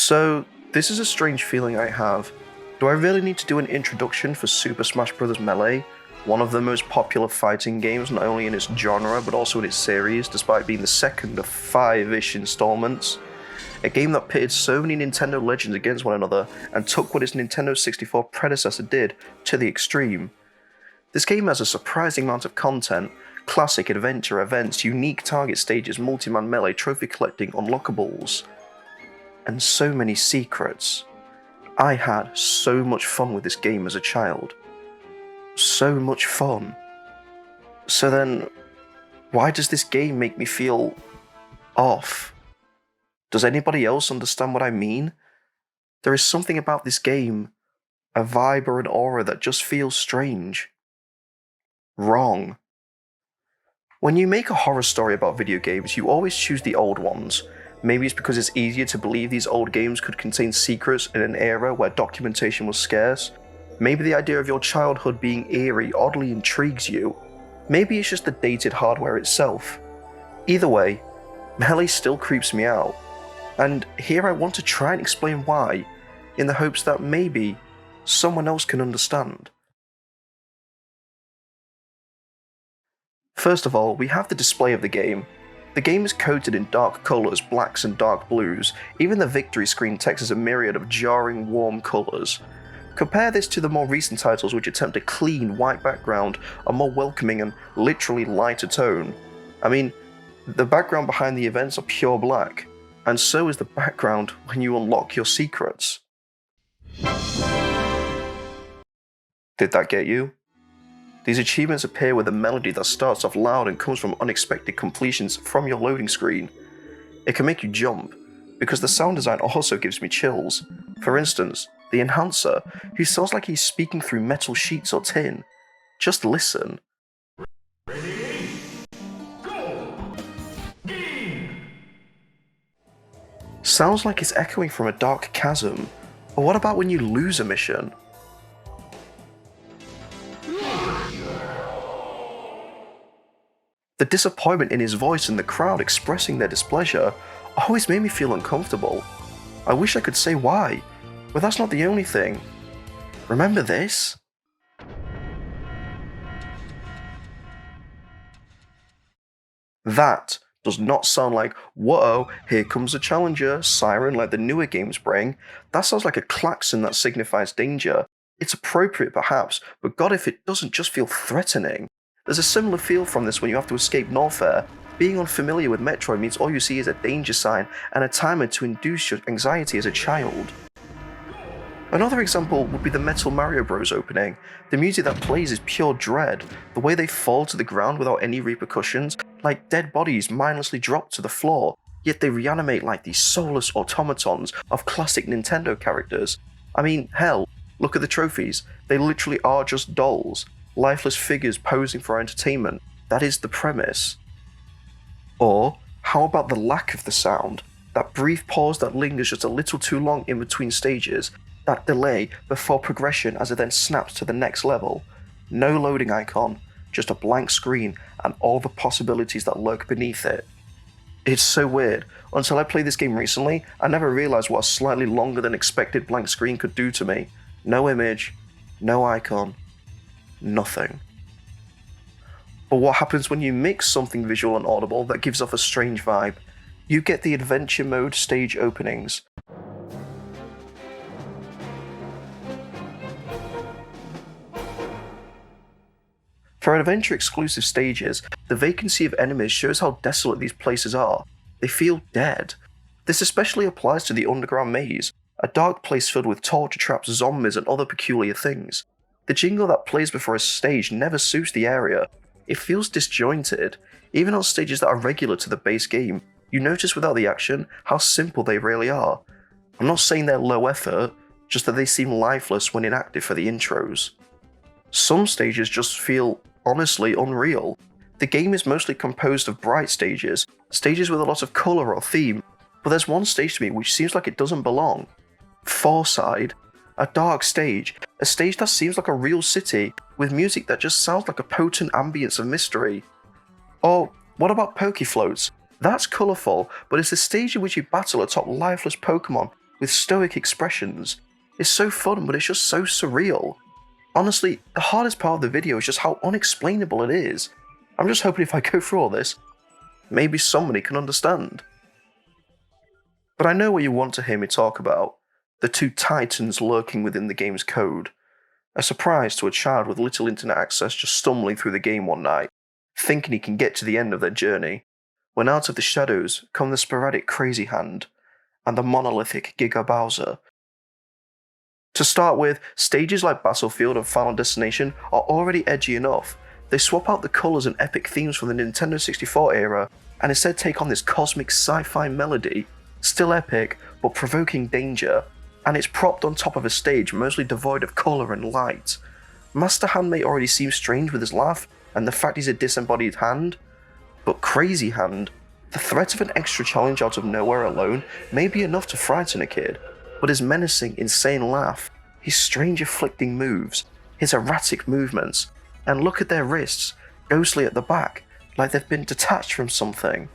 So, this is a strange feeling I have. Do I really need to do an introduction for Super Smash Bros. Melee? One of the most popular fighting games, not only in its genre, but also in its series, despite being the second of 5-ish installments. A game that pitted so many Nintendo legends against one another, and took what its Nintendo 64 predecessor did to the extreme. This game has a surprising amount of content: classic adventure events, unique target stages, multi-man melee, trophy collecting, unlockables, and so many secrets. I had so much fun with this game as a child. So much fun. So then, why does this game make me feel off? Does anybody else understand what I mean? There is something about this game, a vibe or an aura that just feels strange. Wrong. When you make a horror story about video games, you always choose the old ones. Maybe it's because it's easier to believe these old games could contain secrets in an era where documentation was scarce. Maybe the idea of your childhood being eerie oddly intrigues you. Maybe it's just the dated hardware itself. Either way, Melee still creeps me out. And here I want to try and explain why, in the hopes that maybe someone else can understand. First of all, we have the display of the game. The game is coated in dark colours, blacks and dark blues. Even the victory screen text is a myriad of jarring, warm colours. Compare this to the more recent titles which attempt a clean, white background, a more welcoming and literally lighter tone. I mean, the background behind the events are pure black, and so is the background when you unlock your secrets. Did that get you? These achievements appear with a melody that starts off loud and comes from unexpected completions from your loading screen. It can make you jump, because the sound design also gives me chills. For instance, the enhancer, who sounds like he's speaking through metal sheets or tin. Just listen. Ready? Go! Game! Sounds like it's echoing from a dark chasm. Or what about when you lose a mission? The disappointment in his voice and the crowd expressing their displeasure always made me feel uncomfortable. I wish I could say why, but that's not the only thing. Remember this? That does not sound like, whoa, here comes a challenger, siren like the newer games bring. That sounds like a klaxon that signifies danger. It's appropriate perhaps, but God, if it doesn't just feel threatening. There's a similar feel from this when you have to escape Norfair. Being unfamiliar with Metroid means all you see is a danger sign and a timer to induce your anxiety as a child. Another example would be the Metal Mario Bros. Opening. The music that plays is pure dread, the way they fall to the ground without any repercussions, like dead bodies mindlessly dropped to the floor, yet they reanimate like these soulless automatons of classic Nintendo characters. I mean, hell, look at the trophies, they literally are just dolls. Lifeless figures posing for entertainment. That is the premise. Or, how about the lack of the sound? That brief pause that lingers just a little too long in between stages, that delay before progression as it then snaps to the next level. No loading icon, just a blank screen and all the possibilities that lurk beneath it. It's so weird. Until I played this game recently, I never realised what a slightly longer than expected blank screen could do to me. No image, no icon. Nothing. But what happens when you mix something visual and audible that gives off a strange vibe? You get the adventure mode stage openings. For adventure exclusive stages, the vacancy of enemies shows how desolate these places are. They feel dead. This especially applies to the underground maze, a dark place filled with torture traps, zombies and other peculiar things. The jingle that plays before a stage never suits the area. It feels disjointed. Even on stages that are regular to the base game, you notice without the action how simple they really are. I'm not saying they're low effort, just that they seem lifeless when inactive for the intros. Some stages just feel honestly unreal. The game is mostly composed of bright stages with a lot of colour or theme, but there's one stage to me which seems like it doesn't belong. Fourside. A dark stage, a stage that seems like a real city, with music that just sounds like a potent ambience of mystery. Or, what about Pokefloats? That's colourful, but it's the stage in which you battle atop lifeless Pokemon, with stoic expressions. It's so fun, but it's just so surreal. Honestly, the hardest part of the video is just how unexplainable it is. I'm just hoping if I go through all this, maybe somebody can understand. But I know what you want to hear me talk about. The two titans lurking within the game's code. A surprise to a child with little internet access just stumbling through the game one night, thinking he can get to the end of their journey, when out of the shadows come the sporadic Crazy Hand and the monolithic Giga Bowser. To start with, stages like Battlefield and Final Destination are already edgy enough. They swap out the colours and epic themes from the Nintendo 64 era and instead take on this cosmic sci-fi melody, still epic but provoking danger, and it's propped on top of a stage mostly devoid of colour and light. Master Hand may already seem strange with his laugh and the fact he's a disembodied hand, but Crazy Hand, the threat of an extra challenge out of nowhere alone may be enough to frighten a kid, but his menacing, insane laugh, his strange afflicting moves, his erratic movements, and look at their wrists, ghostly at the back, like they've been detached from something.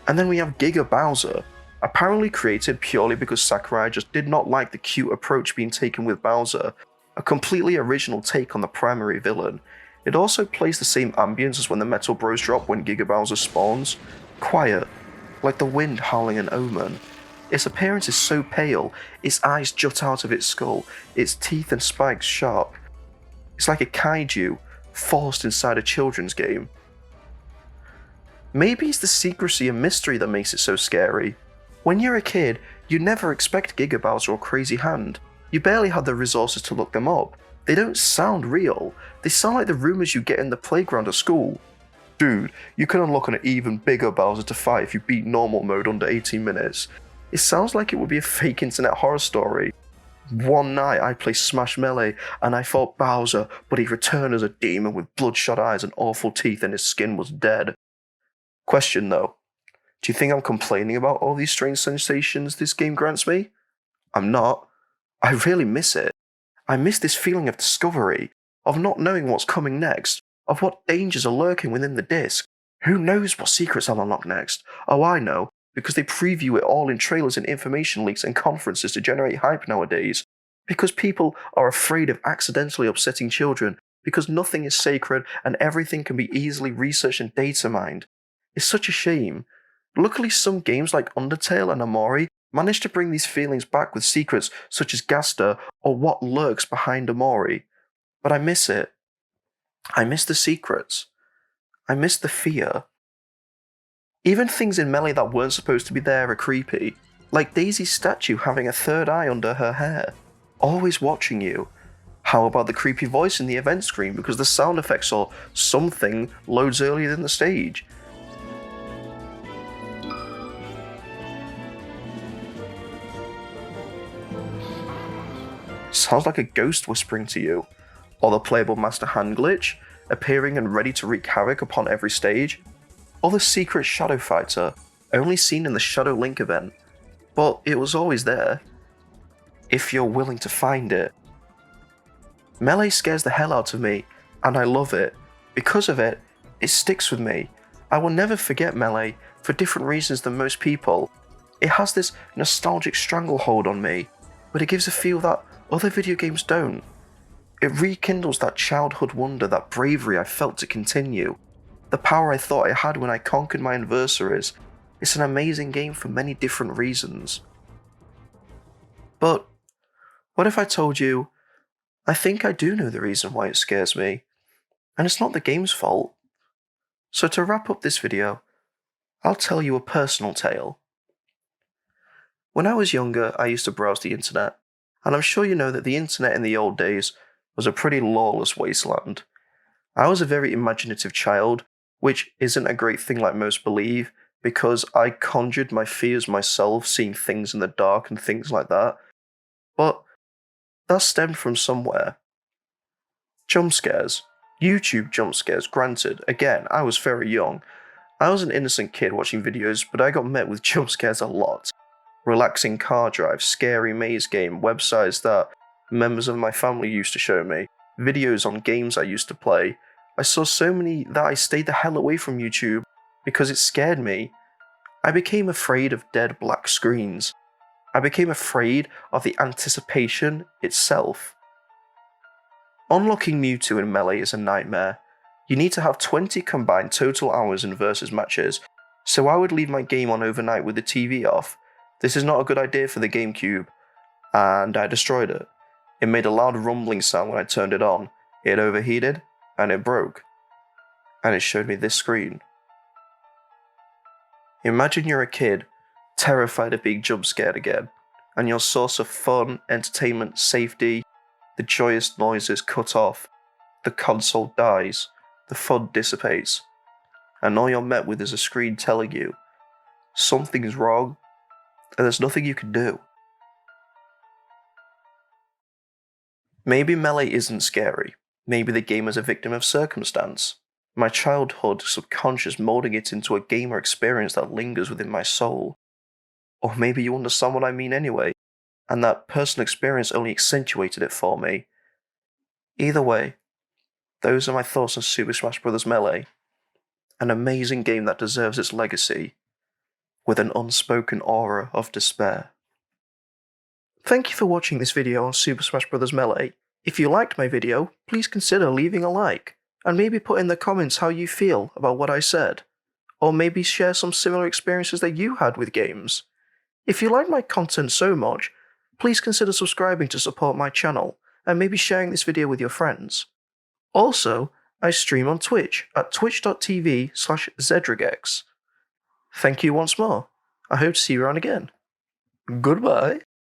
And then we have Giga Bowser, apparently created purely because Sakurai just did not like the cute approach being taken with Bowser, a completely original take on the primary villain. It also plays the same ambience as when the Metal Bros drop when Giga Bowser spawns, quiet, like the wind howling an omen. Its appearance is so pale, its eyes jut out of its skull, its teeth and spikes sharp. It's like a kaiju, forced inside a children's game. Maybe it's the secrecy and mystery that makes it so scary. When you're a kid, you never expect Giga Bowser or Crazy Hand. You barely have the resources to look them up. They don't sound real. They sound like the rumors you get in the playground at school. Dude, you can unlock an even bigger Bowser to fight if you beat normal mode under 18 minutes. It sounds like it would be a fake internet horror story. One night I played Smash Melee and I fought Bowser, but he returned as a demon with bloodshot eyes and awful teeth and his skin was dead. Question though, do you think I'm complaining about all these strange sensations this game grants me? I'm not. I really miss it. I miss this feeling of discovery, of not knowing what's coming next, of what dangers are lurking within the disc. Who knows what secrets I'll unlock next? Oh, I know, because they preview it all in trailers and information leaks and conferences to generate hype nowadays. Because people are afraid of accidentally upsetting children, because nothing is sacred and everything can be easily researched and data mined. It's such a shame. Luckily, some games like Undertale and Amori manage to bring these feelings back with secrets such as Gaster or what lurks behind Amori. But I miss it. I miss the secrets. I miss the fear. Even things in Melee that weren't supposed to be there are creepy, like Daisy's statue having a third eye under her hair, always watching you. How about the creepy voice in the event screen because the sound effects or something loads earlier than the stage? Sounds like a ghost whispering to you, or the playable Master Hand glitch, appearing and ready to wreak havoc upon every stage, or the secret Shadow Fighter, only seen in the Shadow Link event, but it was always there, if you're willing to find it. Melee scares the hell out of me, and I love it. Because of it, it sticks with me. I will never forget Melee, for different reasons than most people. It has this nostalgic stranglehold on me, but it gives a feel that other video games don't. It rekindles that childhood wonder, that bravery I felt to continue, the power I thought I had when I conquered my adversaries. It's an amazing game for many different reasons. But what if I told you, I think I do know the reason why it scares me, and it's not the game's fault. So to wrap up this video, I'll tell you a personal tale. When I was younger, I used to browse the internet, and I'm sure you know that the internet in the old days was a pretty lawless wasteland. I was a very imaginative child, which isn't a great thing like most believe, because I conjured my fears myself, seeing things in the dark and things like that. But that stemmed from somewhere. Jump scares. YouTube jump scares, granted. Again, I was very young. I was an innocent kid watching videos, but I got met with jump scares a lot. Relaxing car drives, scary maze game, websites that members of my family used to show me, videos on games I used to play. I saw so many that I stayed the hell away from YouTube because it scared me. I became afraid of dead black screens. I became afraid of the anticipation itself. Unlocking Mewtwo in Melee is a nightmare. You need to have 20 combined total hours in versus matches, so I would leave my game on overnight with the TV off. This is not a good idea for the GameCube, and I destroyed it. It made a loud rumbling sound when I turned it on, it overheated, and it broke. And it showed me this screen. Imagine you're a kid, terrified of being jump scared again, and your source of fun, entertainment, safety, the joyous noises cut off, the console dies, the fun dissipates, and all you're met with is a screen telling you something's wrong, and there's nothing you can do. Maybe Melee isn't scary. Maybe the game is a victim of circumstance. My childhood subconscious molding it into a gamer experience that lingers within my soul. Or maybe you understand what I mean anyway, and that personal experience only accentuated it for me. Either way, those are my thoughts on Super Smash Bros. Melee. An amazing game that deserves its legacy, with an unspoken aura of despair. Thank you for watching this video on Super Smash Bros. Melee. If you liked my video, please consider leaving a like, and maybe put in the comments how you feel about what I said, or maybe share some similar experiences that you had with games. If you like my content so much, please consider subscribing to support my channel, and maybe sharing this video with your friends. Also, I stream on Twitch at twitch.tv/Zedregex. Thank you once more. I hope to see you around again. Goodbye.